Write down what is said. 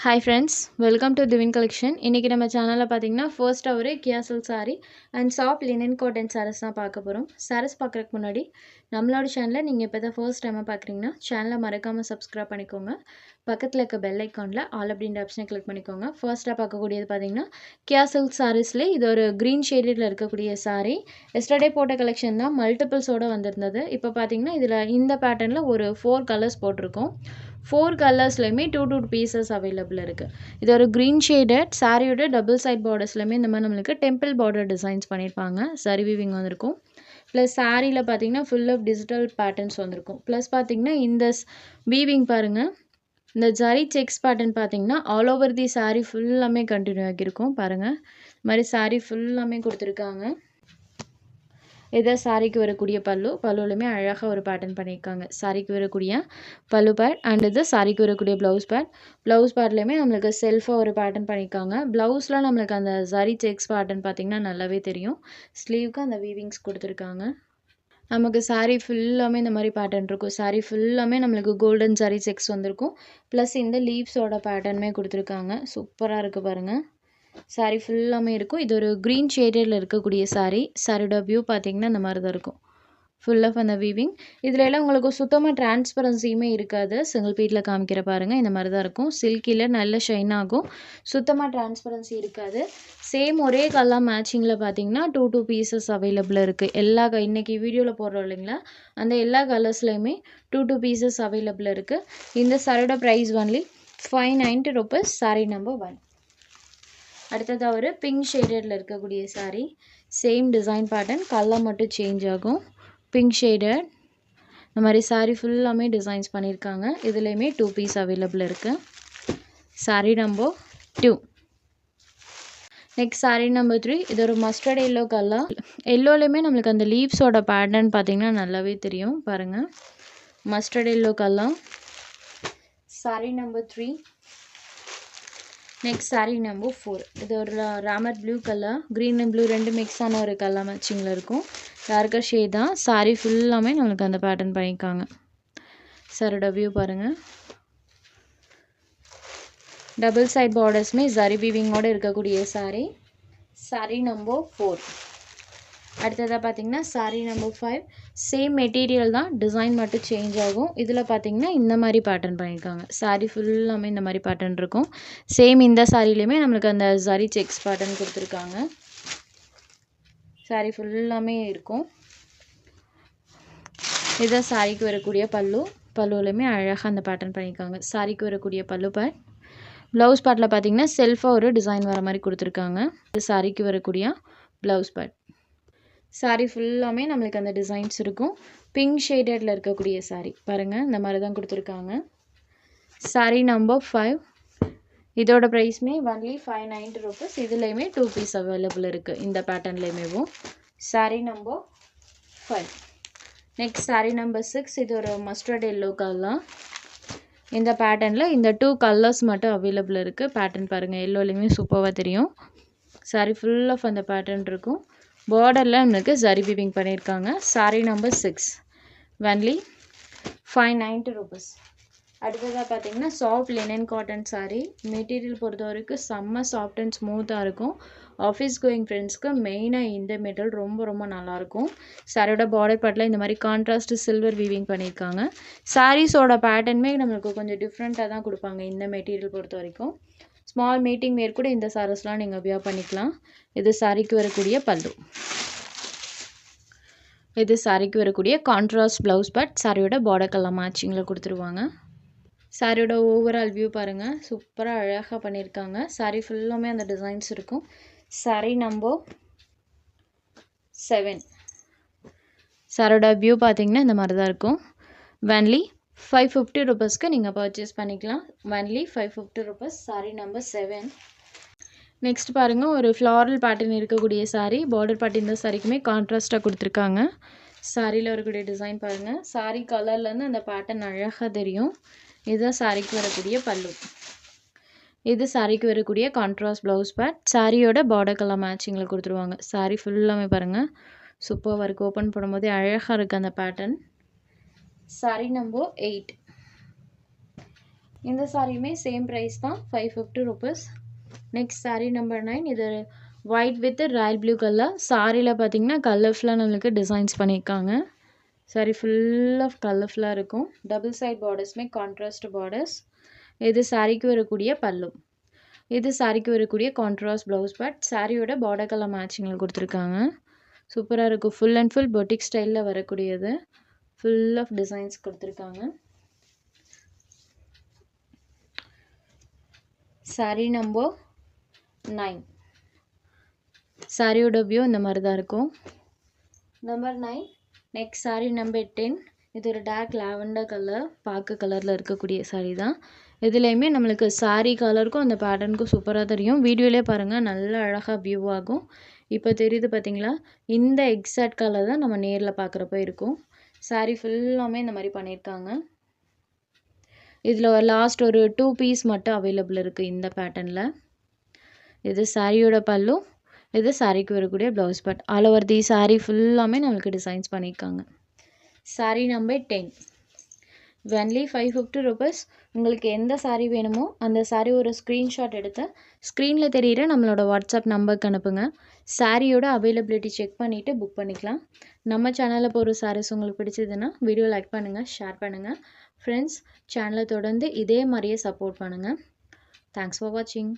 Hi friends, welcome to Divine Collection. இன்னைக்கு நம்ம சேனல்ல பாத்தீங்கன்னா ஃபர்ஸ்ட் ஒரு Kia Silk saree and soft linen cotton sarees தான் பார்க்க போறோம். sarees பார்க்கறதுக்கு முன்னாடி நம்மளோட சேனலை நீங்க இப்பதான் ஃபர்ஸ்ட் டைம் பார்க்கறீங்கன்னா சேனலை மறக்காம subscribe பண்ணிக்கோங்க. பக்கத்துல இருக்க பெல் ஐகான்ல ஆல் அப்படிங்கற ஆப்ஷனை கிளிக் பண்ணிக்கோங்க. ஃபர்ஸ்டா பார்க்கக்கூடியது பாத்தீங்கன்னா Kia Silk sareesல இது ஒரு green shadedல இருக்கக்கூடிய saree. எஸ்டர்டே போட்ட கலெக்ஷன் தான் மல்டிபிள்ஸோட வந்திருந்தது. இப்போ பாத்தீங்கன்னா இதுல இந்த பேட்டர்ன்ல ஒரு 4 கலர்ஸ் போட்டிருக்கோம். 4 கலர்ஸ்லையுமே 2 பீசஸ் அவைலபிள் இருக்கு. இது ஒரு green shaded சாரியோட டபுள் சைட் பார்டர்ஸ்லையுமே இந்த மாதிரி நம்மளுக்கு டெம்பிள் பார்டர் டிசைன்ஸ் பண்ணியிருப்பாங்க. சரி வீவிங் வந்திருக்கும். ப்ளஸ் சாரியில் பார்த்தீங்கன்னா ஃபுல் ஆஃப் டிஜிட்டல் பேட்டர்ன்ஸ் வந்திருக்கும். ப்ளஸ் பார்த்தீங்கன்னா இந்த வீவிங் பாருங்கள். இந்த ஜரி செக்ஸ் பேட்டர்ன் பார்த்தீங்கன்னா ஆல் ஓவர் தி சாரி ஃபுல்லாமே கண்டினியூ ஆகியிருக்கும். பாருங்கள் இந்த மாதிரி சாரி ஃபுல்லாமே கொடுத்துருக்காங்க. இதை சாரிக்கு வரக்கூடிய பல்லுலையுமே அழகாக ஒரு பேட்டர்ன் பண்ணியிருக்காங்க. சாரிக்கு வரக்கூடிய பல்லு பேட் அண்ட் இது சாரிக்கு வரக்கூடிய ப்ளவுஸ் பேட்லேயுமே நம்மளுக்கு செல்ஃபாக ஒரு பேட்டர்ன் பண்ணியிருக்காங்க. ப்ளவுஸில் நம்மளுக்கு அந்த ஜரி செக்ஸ் பேட்டர்ன் பார்த்திங்கன்னா நல்லாவே தெரியும். ஸ்லீவுக்கு அந்த வீவிங்ஸ் கொடுத்துருக்காங்க. நமக்கு சாரீ ஃபுல்லாமே இந்த மாதிரி பேட்டர்ன் இருக்கும். சாரீ ஃபுல்லாமே நம்மளுக்கு கோல்டன் சாரீ செக்ஸ் வந்திருக்கும். ப்ளஸ் இந்த லீவ்ஸோட பேட்டர்னுமே கொடுத்துருக்காங்க. சூப்பராக இருக்குது பாருங்கள். சாரீ ஃபுல்லாமே இருக்கும். இது ஒரு க்ரீன் ஷேடில் இருக்கக்கூடிய சாரியோட வியூ பார்த்தீங்கன்னா இந்த மாதிரி தான் இருக்கும். ஃபுல் ஆஃப் அந்த வீவிங். இதில் எல்லாம் உங்களுக்கு சுத்தமாக டிரான்ஸ்பரன்சியுமே இருக்காது. சிங்கிள் பீட்டில் காமிக்கிற பாருங்கள் இந்த மாதிரி தான் இருக்கும். சில்கியில் நல்ல ஷைன் ஆகும். சுத்தமாக டிரான்ஸ்பரன்சி இருக்காது. சேம் ஒரே கலர் மேட்சிங்கில் பார்த்தீங்கன்னா 2 பீசஸ் அவைலபிள் இருக்குது. இன்றைக்கி வீடியோவில் போடுறோம் இல்லைங்களா, அந்த எல்லா கலர்ஸ்லையுமே 2 பீசஸ் அவைலபிள் இருக்குது. இந்த சாரியோட price only 590 rupees. Sari number 1. அடுத்ததாக ஒரு பிங்க் ஷேடடில் இருக்கக்கூடிய sari. Same design pattern, colour மட்டும் சேஞ்ச் ஆகும். பிங்க் ஷேடட் இந்த மாதிரி சாரீ ஃபுல்லாமே டிசைன்ஸ் பண்ணியிருக்காங்க. இதுலேயுமே 2 பீஸ் அவைலபிள் இருக்குது. Sari number 2. Next sari number 3. இது ஒரு மஸ்டர்ட் எல்லோ கலர். எல்லோலையுமே நம்மளுக்கு அந்த லீவ்ஸோட பேட்டர்ன் பார்த்திங்கன்னா நல்லாவே தெரியும். பாருங்கள் mustard yellow colour. Sari number 3. Next sari number 4. இது ஒரு Ramar blue colour, green and blue ரெண்டு மிக்ஸ் ஆன ஒரு கலர் மேட்சிங்கில் இருக்கும். டார்க்கர் ஷேட் தான். சாரீ ஃபுல்லாமே நம்மளுக்கு அந்த பேட்டர்ன் பண்ணியிருக்காங்க. சாரோட வியூ பாருங்கள். டபுள் சைட் பார்டர்ஸுமே ஜரி வீவிங்கோடு இருக்கக்கூடிய சாரீ. சாரீ நம்பர் 4. அடுத்ததாக பார்த்தீங்கன்னா சாரீ நம்பர் 5. சேம் மெட்டீரியல் தான், டிசைன் மட்டும் சேஞ்ச் ஆகும். இதில் பார்த்தீங்கன்னா இந்த மாதிரி பேட்டர்ன் பண்ணியிருக்காங்க. சாரீ ஃபுல்லாமே இந்த மாதிரி பேட்டர்ன் இருக்கும். சேம் இந்த சாரிலையுமே நம்மளுக்கு அந்த ஜரி செக்ஸ் பேட்டர்ன் கொடுத்துருக்காங்க. சாரீ ஃபுல்லாமே இருக்கும். இதுதான் சாரிக்கு வரக்கூடிய பல்லுலையுமே அழகாக அந்த பேட்டர்ன் பண்ணியிருக்காங்க. சாரிக்கு வரக்கூடிய பல்லு பேட். ப்ளவுஸ் பேட்டில் பார்த்தீங்கன்னா செல்ஃபாக ஒரு டிசைன் வர மாதிரி கொடுத்துருக்காங்க. இது சாரிக்கு வரக்கூடிய ப்ளவுஸ் பேட். சாரீ ஃபுல்லாமே நம்மளுக்கு அந்த டிசைன்ஸ் இருக்கும். பிங்க் ஷேடடில் இருக்கக்கூடிய சாரீ பாருங்கள் இந்த மாதிரி தான் கொடுத்துருக்காங்க. சாரீ நம்பர் 5. இதோட ப்ரைஸ்மே ஒன்லி 590 rupees. இதுலேயுமே 2 பீஸ் அவைலபிள் இருக்குது. இந்த பேட்டர்ன்லேயுமேவும். Sari number 5. Next sari number 6. இது ஒரு மஸ்டர்ட் எல்லோ கலர். இந்த பேட்டர்னில் இந்த 2 கலர்ஸ் மட்டும் அவைலபிள் இருக்குது. பேட்டர்ன் பாருங்கள் எல்லோலையுமே சூப்பராக தெரியும். சாரீ ஃபுல் ஆஃப் அந்த பேட்டர்ன் இருக்கும். பார்டரில் நம்மளுக்கு ஜரி வீவிங் பண்ணியிருக்காங்க. Sari number 6 only 590 rupees. அடுத்ததாக பார்த்தீங்கன்னா soft linen cotton sari. Material பொறுத்த வரைக்கும் செம்ம சாஃப்ட் அண்ட் ஸ்மூத்தாக இருக்கும். ஆஃபீஸ் கோயிங் ஃப்ரெண்ட்ஸ்க்கு மெயினாக இந்த மெட்டீரியல் ரொம்ப நல்லாயிருக்கும். சாரியோட பார்டர் பார்ட்டில் இந்த மாதிரி கான்ட்ராஸ்ட் சில்வர் வீவிங் பண்ணியிருக்காங்க. சாரீஸோட பேட்டர்னுமே நம்மளுக்கு கொஞ்சம் டிஃப்ரெண்ட்டாக தான் கொடுப்பாங்க இந்த மெட்டீரியல் பொறுத்த வரைக்கும். ஸ்மால் மீட்டிங் வேர் கூட இந்த சாரீஸ்லாம் நீங்கள் வியர் பண்ணிக்கலாம். இது சாரிக்கு வரக்கூடிய பல்லு. இது சாரிக்கு வரக்கூடிய கான்ட்ராஸ்ட் ப்ளவுஸ் பேட். சாரியோட பார்டர் கலர் மேட்சிங்கில் கொடுத்துருவாங்க. சாரியோட ஓவரால் வியூ பாருங்கள். சூப்பராக அழகாக பண்ணியிருக்காங்க. சாரி ஃபுல்லாமே அந்த டிசைன்ஸ் இருக்கும். Sorry number 7. சாரோட வியூ பார்த்தீங்கன்னா இந்த மாதிரி தான் இருக்கும். ஒன்லி 550 rupeesக்கு நீங்கள் பர்ச்சேஸ் பண்ணிக்கலாம். Only 550 rupees. Sari number 7. Next பாருங்கள் ஒரு ஃப்ளாரல் பேட்டர்ன் இருக்கக்கூடிய சாரீ. பார்டர் பார்ட் இந்த சாரிக்குமே கான்ட்ராஸ்ட்டாக கொடுத்துருக்காங்க. சாரியில் வரக்கூடிய டிசைன் பாருங்கள். சாரீ கலர்லேருந்து அந்த பேட்டர்ன் அழகாக தெரியும். இதுதான் சாரிக்கு வரக்கூடிய பல்லு. இது சாரிக்கு வரக்கூடிய கான்ட்ராஸ்ட் ப்ளவுஸ் பேட். சாரியோட பார்டர் கலர் மேட்சிங்கில் கொடுத்துருவாங்க. சாரீ ஃபுல்லாமே பாருங்கள் சூப்பராக இருக்குது. ஓப்பன் பண்ணும்போதே அழகாக இருக்குது அந்த பேட்டர்ன். சாரீ நம்பர் 8. இந்த சாரியுமே சேம் ப்ரைஸ் தான் 550 ருபீஸ். Next sari number 9. இது white with Royal blue colour. சாரியில் பார்த்தீங்கன்னா கலர்ஃபுல்லாக நம்மளுக்கு டிசைன்ஸ் பண்ணியிருக்காங்க. சாரி ஃபுல் ஆஃப் கலர்ஃபுல்லாக இருக்கும். டபுள் சைட் பார்டர்ஸுமே கான்ட்ராஸ்ட் பார்டர்ஸ். இது சாரிக்கு வரக்கூடிய பல்லு. இது சாரிக்கு வரக்கூடிய கான்ட்ராஸ்ட் ப்ளவுஸ் பார்ட். சாரியோட பார்டர் கலர் மேட்சிங்கில் கொடுத்துருக்காங்க. சூப்பராக இருக்கும். ஃபுல் அண்ட் ஃபுல் பொட்டிக் ஸ்டைலில் வரக்கூடியது. ஃபுல் ஆஃப் டிசைன்ஸ் கொடுத்துருக்காங்க. சாரி நம்பர் 9. சாரியோட வியூ இந்த மாதிரி தான் இருக்கும். நம்பர் 9. Next sari number 10. இது ஒரு டார்க் லாவெண்டர் கலர், பாக்கு கலரில் இருக்கக்கூடிய சாரி தான். இதுலேயுமே நம்மளுக்கு சாரி கலருக்கும் அந்த பேட்டர்னுக்கும் சூப்பராக தெரியும். வீடியோலேயே பாருங்கள், நல்ல அழகாக வியூ ஆகும். இப்போ தெரியுது பார்த்தீங்களா? இந்த எக்ஸாக்ட் கலர் தான் நம்ம நேரில் பார்க்குறப்ப இருக்கும். சாரி ஃபுல்லாமே இந்த மாதிரி பண்ணியிருக்காங்க. இதில் லாஸ்ட் ஒரு 2 பீஸ் மட்டும் அவைலபிள் இருக்குது இந்த பேட்டர்னில். இது சாரியோட பல்லு. இது சாரிக்கு வரக்கூடிய blouse part. All over the sorry ஃபுல்லாமே நம்மளுக்கு டிசைன்ஸ் பண்ணியிருக்காங்க. Sorry number 10. Only 550 rupees. உங்களுக்கு எந்த சாரீ வேணுமோ அந்த சாரீ ஒரு ஸ்க்ரீன்ஷாட் எடுத்து ஸ்க்ரீனில் தெரிகிற நம்மளோட வாட்ஸ்அப் நம்பருக்கு அனுப்புங்க. சாரியோட அவைலபிலிட்டி செக் பண்ணிவிட்டு புக் பண்ணிக்கலாம். நம்ம சேனலில் போகிற சாரீஸ் உங்களுக்கு பிடிச்சதுன்னா வீடியோ லைக் பண்ணுங்கள், ஷேர் பண்ணுங்கள். ஃப்ரெண்ட்ஸ், சேனலை தொடர்ந்து இதே மாதிரியே சப்போர்ட் பண்ணுங்கள். தேங்க்ஸ் ஃபார் வாட்சிங்.